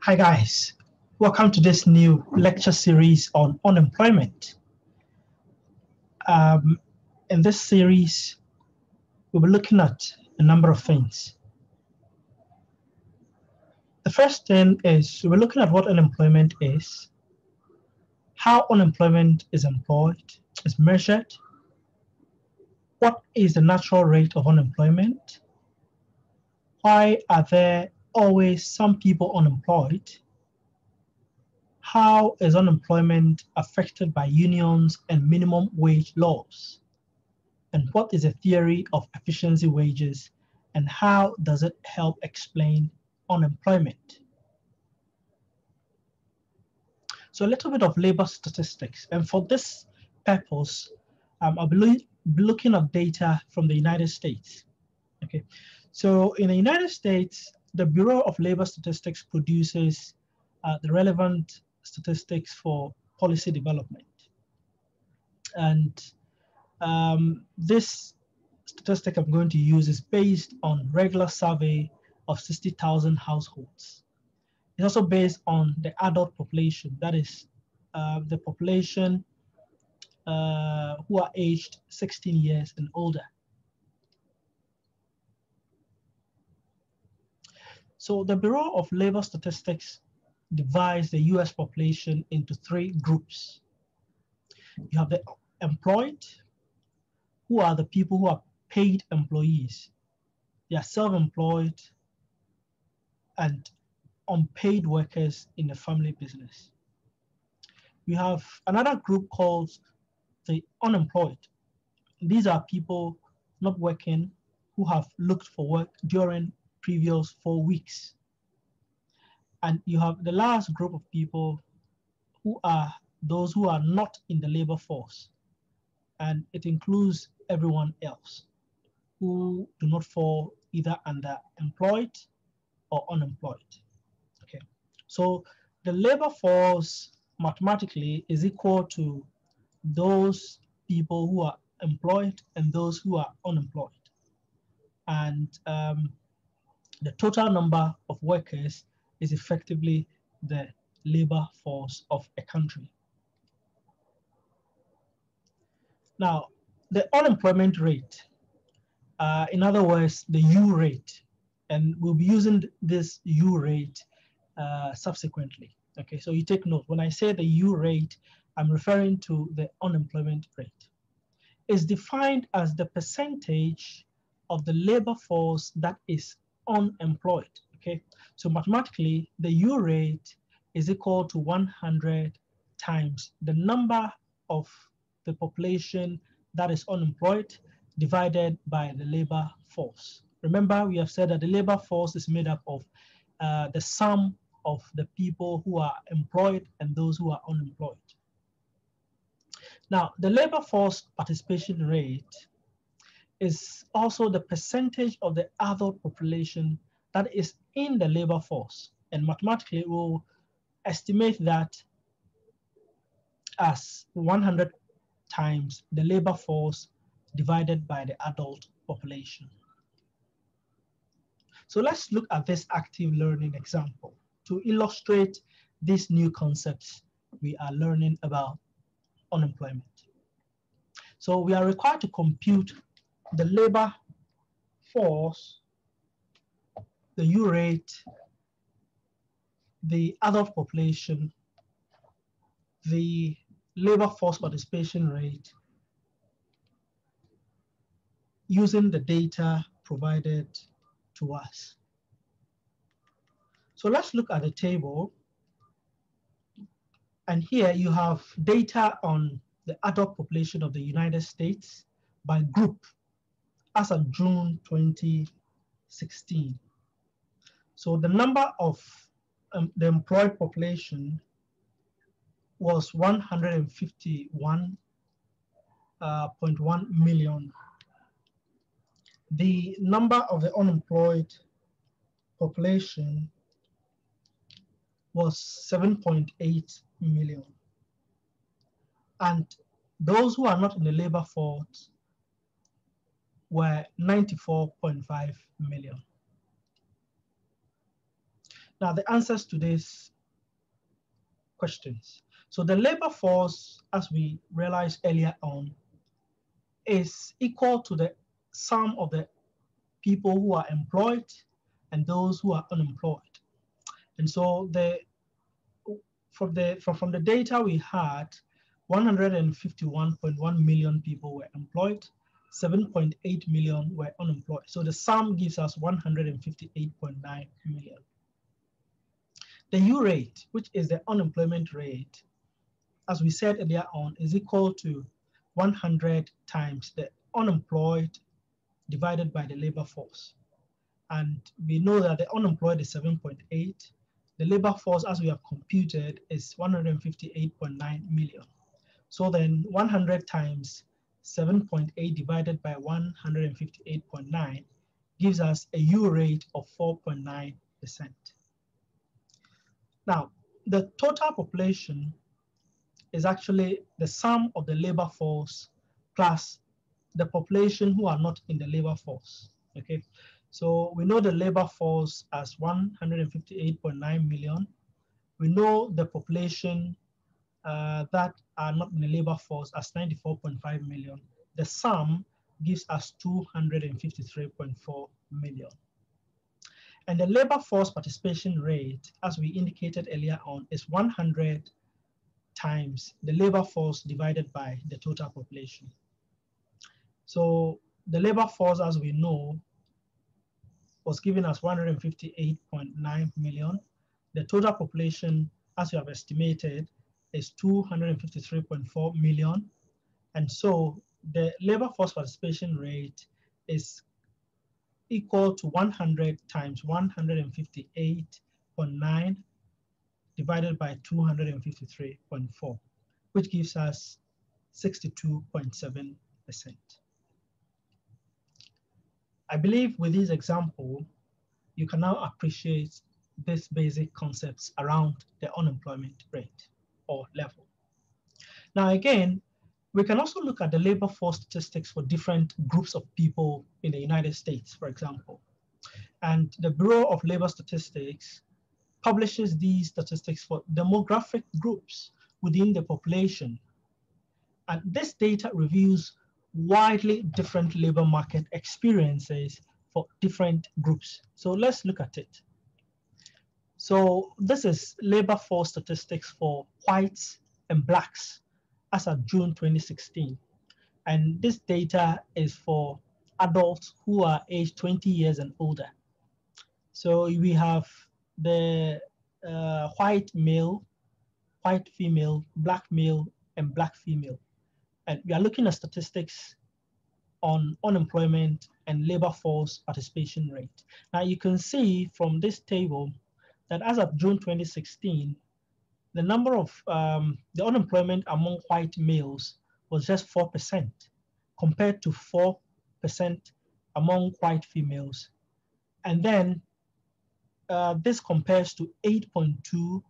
Hi guys, welcome to this new lecture series on unemployment. In this series, we'll be looking at a number of things. The first thing is we're looking at what unemployment is, how unemployment is measured, what is the natural rate of unemployment, why are there always some people unemployed, how is unemployment affected by unions and minimum wage laws? And what is a theory of efficiency wages? And how does it help explain unemployment? So a little bit of labor statistics. And for this purpose, I'll be looking at data from the United States. Okay, so in the United States, the Bureau of Labor Statistics produces the relevant statistics for policy development. And this statistic I'm going to use is based on regular survey of 60,000 households. It's also based on the adult population, that is the population who are aged 16 years and older. So the Bureau of Labor Statistics divides the US population into three groups. You have the employed, who are the people who are paid employees. They are self-employed and unpaid workers in the family business. We have another group called the unemployed. These are people not working who have looked for work during previous 4 weeks. And you have the last group of people who are those who are not in the labor force. And it includes everyone else who do not fall either under employed or unemployed. Okay, so the labor force mathematically is equal to those people who are employed and those who are unemployed. And the total number of workers is effectively the labor force of a country. Now, the unemployment rate, in other words, the U rate, and we'll be using this U rate subsequently. Okay, so you take note, when I say the U rate, I'm referring to the unemployment rate. It's defined as the percentage of the labor force that is unemployed. Okay, so mathematically, the U rate is equal to 100 times the number of the population that is unemployed divided by the labor force. Remember, we have said that the labor force is made up of the sum of the people who are employed and those who are unemployed. Now, the labor force participation rate is also the percentage of the adult population that is in the labor force. And mathematically, we'll estimate that as 100 times the labor force divided by the adult population. So let's look at this active learning example to illustrate these new concepts we are learning about unemployment. So we are required to compute the labor force, the U rate, the adult population, the labor force participation rate using the data provided to us. So let's look at the table. And here you have data on the adult population of the United States by group as of June 2016. So the number of the employed population was 151.1 million. The number of the unemployed population was 7.8 million. And those who are not in the labor force were 94.5 million. Now, the answers to these questions. So the labor force, as we realized earlier on, is equal to the sum of the people who are employed and those who are unemployed. And so from the data we had, 151.1 million people were employed, 7.8 million were unemployed. So the sum gives us 158.9 million. The U rate, which is the unemployment rate, as we said earlier on, is equal to 100 times the unemployed divided by the labor force. And we know that the unemployed is 7.8. The labor force, as we have computed, is 158.9 million. So then 100 times 7.8 divided by 158.9 gives us a U rate of 4.9%. Now, the total population is actually the sum of the labor force plus the population who are not in the labor force. Okay, so we know the labor force as 158.9 million. We know the population that are not in the labor force as 94.5 million. The sum gives us 253.4 million. And the labor force participation rate, as we indicated earlier on, is 100 times the labor force divided by the total population. So the labor force, as we know, was given as 158.9 million. The total population, as we have estimated, is 253.4 million. And so the labor force participation rate is equal to 100 times 158.9 divided by 253.4, which gives us 62.7%. I believe with this example, you can now appreciate these basic concepts around the unemployment rate or level. Now again, we can also look at the labor force statistics for different groups of people in the United States, for example. And the Bureau of Labor Statistics publishes these statistics for demographic groups within the population. And this data reveals widely different labor market experiences for different groups. So let's look at it. So this is labor force statistics for whites and blacks as of June 2016. And this data is for adults who are aged 20 years and older. So we have the white male, white female, black male, and black female. And we are looking at statistics on unemployment and labor force participation rate. Now you can see from this table that as of June 2016, the number of the unemployment among white males was just 4% compared to 4% among white females. And then this compares to 8.2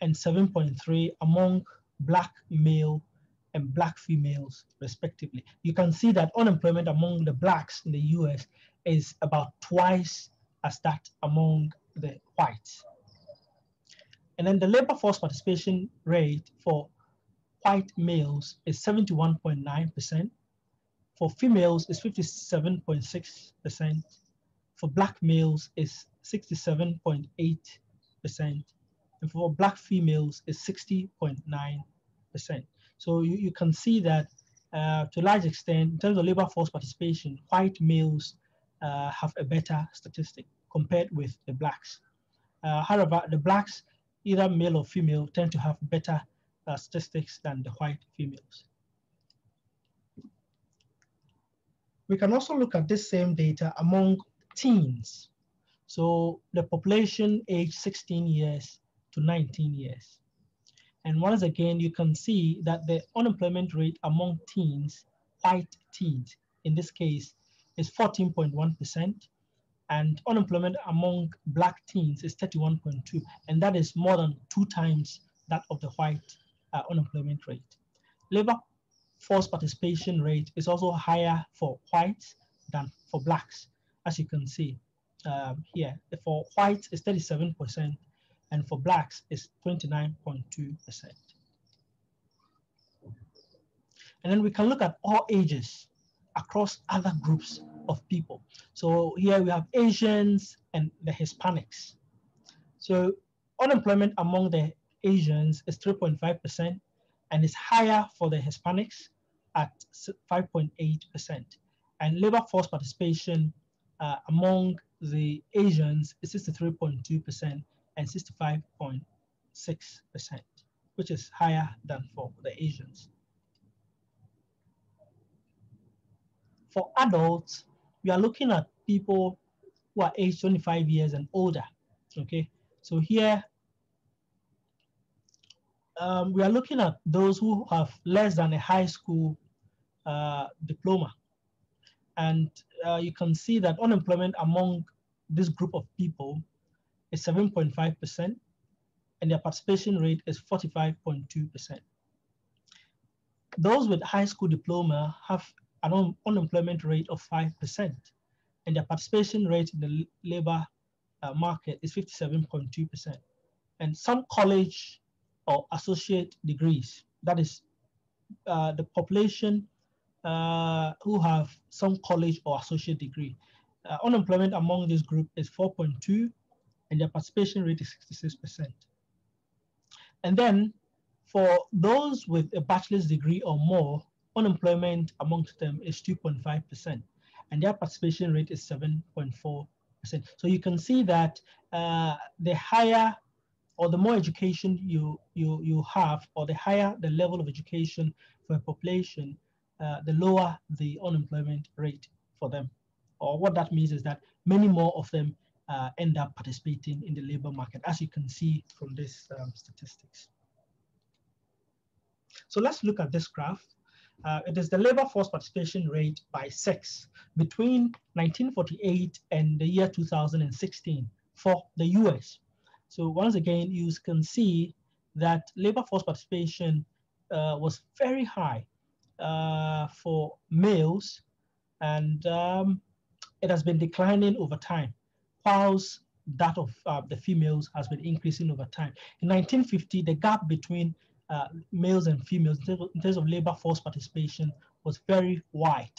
and 7.3 among black male and black females, respectively. You can see that unemployment among the blacks in the US is about twice as that among the whites. And then the labor force participation rate for white males is 71.9%. For females is 57.6%. For black males is 67.8%. And for black females is 60.9%. So you can see that to a large extent, in terms of labor force participation, white males have a better statistic compared with the blacks. However, the blacks, either male or female, tend to have better statistics than the white females. We can also look at this same data among teens. So the population aged 16 years to 19 years. And once again, you can see that the unemployment rate among teens, white teens, in this case, is 14.1%. And unemployment among black teens is 31.2%. And that is more than 2 times that of the white unemployment rate. Labor force participation rate is also higher for whites than for blacks, as you can see. here. For whites, it's 37%, and for blacks, it's 29.2%. And then we can look at all ages across other groups of people. So here we have Asians and the Hispanics. So unemployment among the Asians is 3.5%, and is higher for the Hispanics at 5.8%. And labor force participation among the Asians is 63.2% and 65.6%, which is higher than for the Asians. For adults, we are looking at people who are aged 25 years and older. Okay, so here we are looking at those who have less than a high school diploma. And you can see that unemployment among this group of people is 7.5%, and their participation rate is 45.2%. Those with high school diploma have an unemployment rate of 5%, and their participation rate in the labor market is 57.2%. And some college or associate degrees, that is the population who have some college or associate degree. Unemployment among this group is 4.2, and their participation rate is 66%. And then for those with a bachelor's degree or more, unemployment amongst them is 2.5%, and their participation rate is 7.4%. So you can see that the higher or the more education you have, or the higher the level of education for a population, the lower the unemployment rate for them. Or what that means is that many more of them end up participating in the labor market, as you can see from these statistics. So let's look at this graph. It is the labor force participation rate by sex between 1948 and the year 2016 for the US. So once again, you can see that labor force participation was very high for males, and it has been declining over time, whilst that of the females has been increasing over time. In 1950, the gap between males and females in terms of labor force participation was very wide.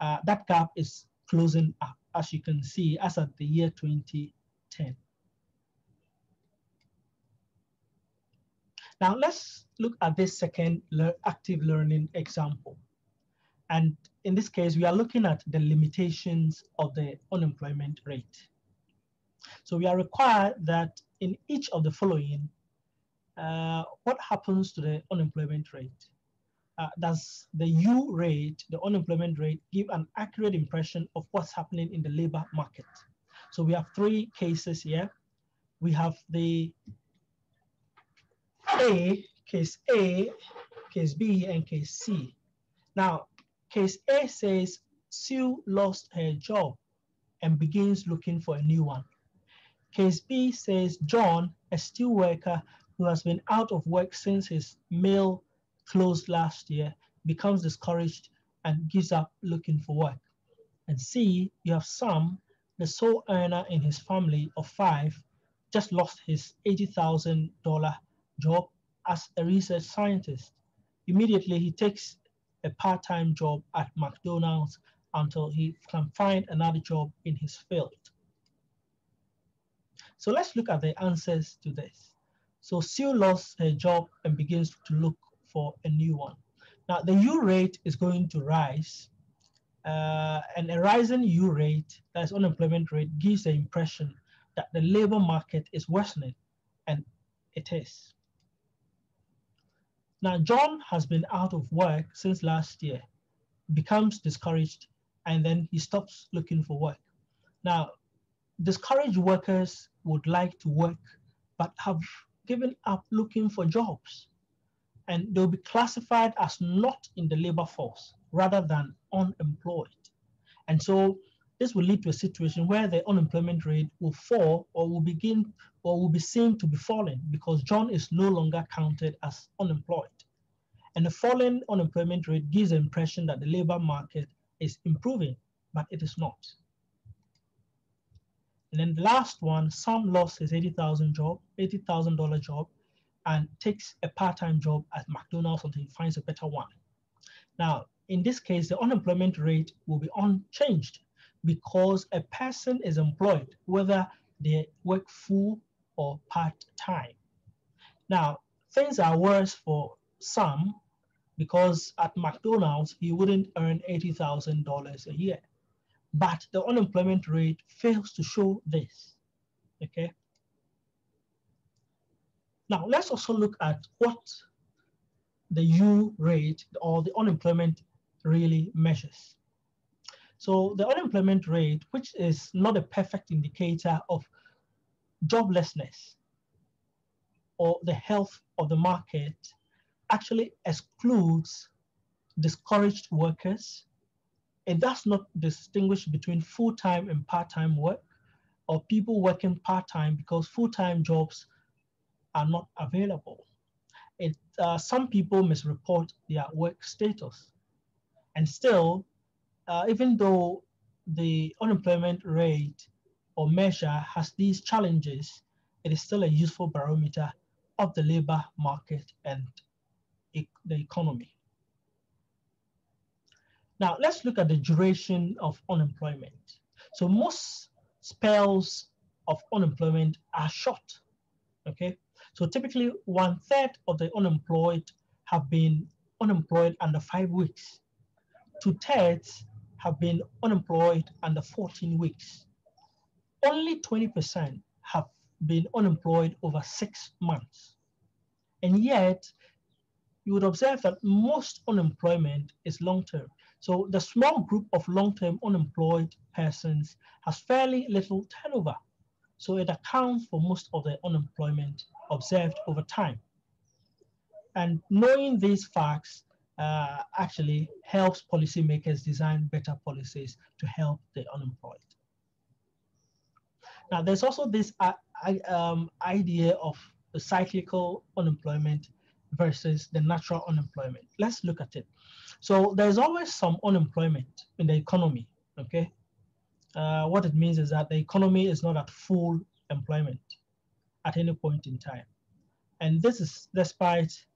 That gap is closing up, as you can see, as at the year 2010. Now let's look at this second active learning example. And in this case, we are looking at the limitations of the unemployment rate. So we are required that in each of the following, what happens to the unemployment rate? Does the U rate, the unemployment rate, give an accurate impression of what's happening in the labor market? So we have three cases here. We have the case A, case B, and case C. Now, case A says Sue lost her job and begins looking for a new one. Case B says John, a steel worker who has been out of work since his mill closed last year, becomes discouraged and gives up looking for work. And C, you have Sam, the sole earner in his family of 5, just lost his $80,000 job as a research scientist. Immediately, he takes a part-time job at McDonald's until he can find another job in his field. So let's look at the answers to this. So Sue lost her job and begins to look for a new one. Now the U rate is going to rise, and a rising U rate, that's unemployment rate, gives the impression that the labor market is worsening, and it is. Now John has been out of work since last year, becomes discouraged, and then he stops looking for work. Now, discouraged workers would like to work, but have given up looking for jobs, and they'll be classified as not in the labor force rather than unemployed. And so this will lead to a situation where the unemployment rate will fall, or will begin, or will be seen to be falling, because John is no longer counted as unemployed. And the falling unemployment rate gives the impression that the labor market is improving, but it is not. And then the last one, Sam lost his $80,000 job and takes a part-time job at McDonald's until he finds a better one. Now, in this case, the unemployment rate will be unchanged because a person is employed, whether they work full or part-time. Now, things are worse for Sam because at McDonald's, he wouldn't earn $80,000 a year. But the unemployment rate fails to show this, okay? Now, let's also look at what the U rate or the unemployment really measures. So the unemployment rate, which is not a perfect indicator of joblessness or the health of the market, actually excludes discouraged workers. It does not distinguish between full-time and part-time work or people working part-time because full-time jobs are not available. Some people misreport their work status. And still, even though the unemployment rate or measure has these challenges, it is still a useful barometer of the labor market and the economy. Now, let's look at the duration of unemployment. So most spells of unemployment are short, okay? So typically 1/3 of the unemployed have been unemployed under 5 weeks. 2/3 have been unemployed under 14 weeks. Only 20% have been unemployed over 6 months. And yet, you would observe that most unemployment is long-term. So the small group of long-term unemployed persons has fairly little turnover. So it accounts for most of the unemployment observed over time. And knowing these facts actually helps policymakers design better policies to help the unemployed. Now, there's also this idea of the cyclical unemployment versus the natural unemployment. Let's look at it. So there's always some unemployment in the economy, okay? What it means is that the economy is not at full employment at any point in time. And this is despite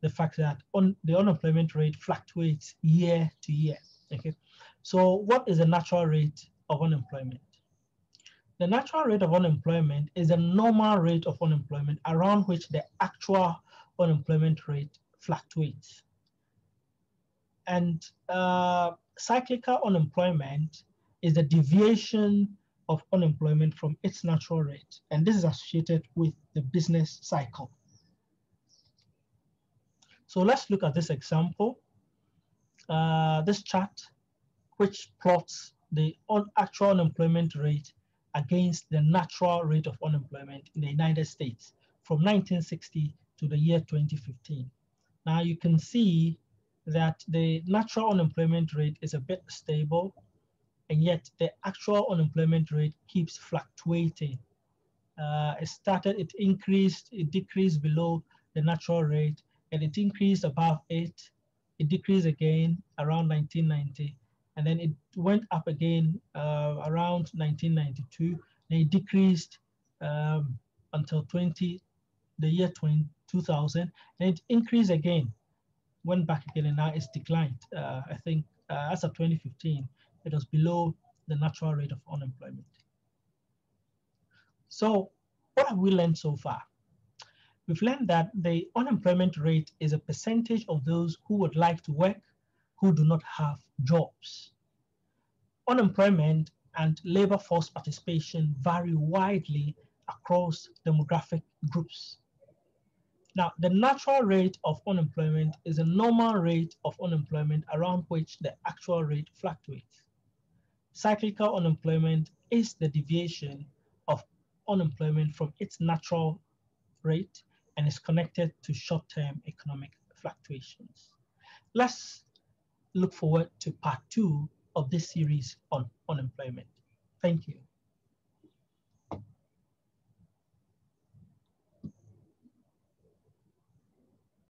the fact that the unemployment rate fluctuates year to year, okay? So what is the natural rate of unemployment? The natural rate of unemployment is the normal rate of unemployment around which the actual unemployment rate fluctuates. And cyclical unemployment is the deviation of unemployment from its natural rate. And this is associated with the business cycle. So let's look at this example, this chart, which plots the actual unemployment rate against the natural rate of unemployment in the United States from 1960 to the year 2015. Now you can see that the natural unemployment rate is a bit stable, and yet the actual unemployment rate keeps fluctuating. It increased, it decreased below the natural rate, and it increased above 8, it decreased again around 1990, and then it went up again around 1992, and it decreased until the year 2000, and it increased again, went back again, and now it's declined. I think as of 2015, it was below the natural rate of unemployment. So what have we learned so far? We've learned that the unemployment rate is a percentage of those who would like to work who do not have jobs. Unemployment and labor force participation vary widely across demographic groups. Now, the natural rate of unemployment is a normal rate of unemployment around which the actual rate fluctuates. Cyclical unemployment is the deviation of unemployment from its natural rate and is connected to short-term economic fluctuations. Let's look forward to part 2 of this series on unemployment. Thank you.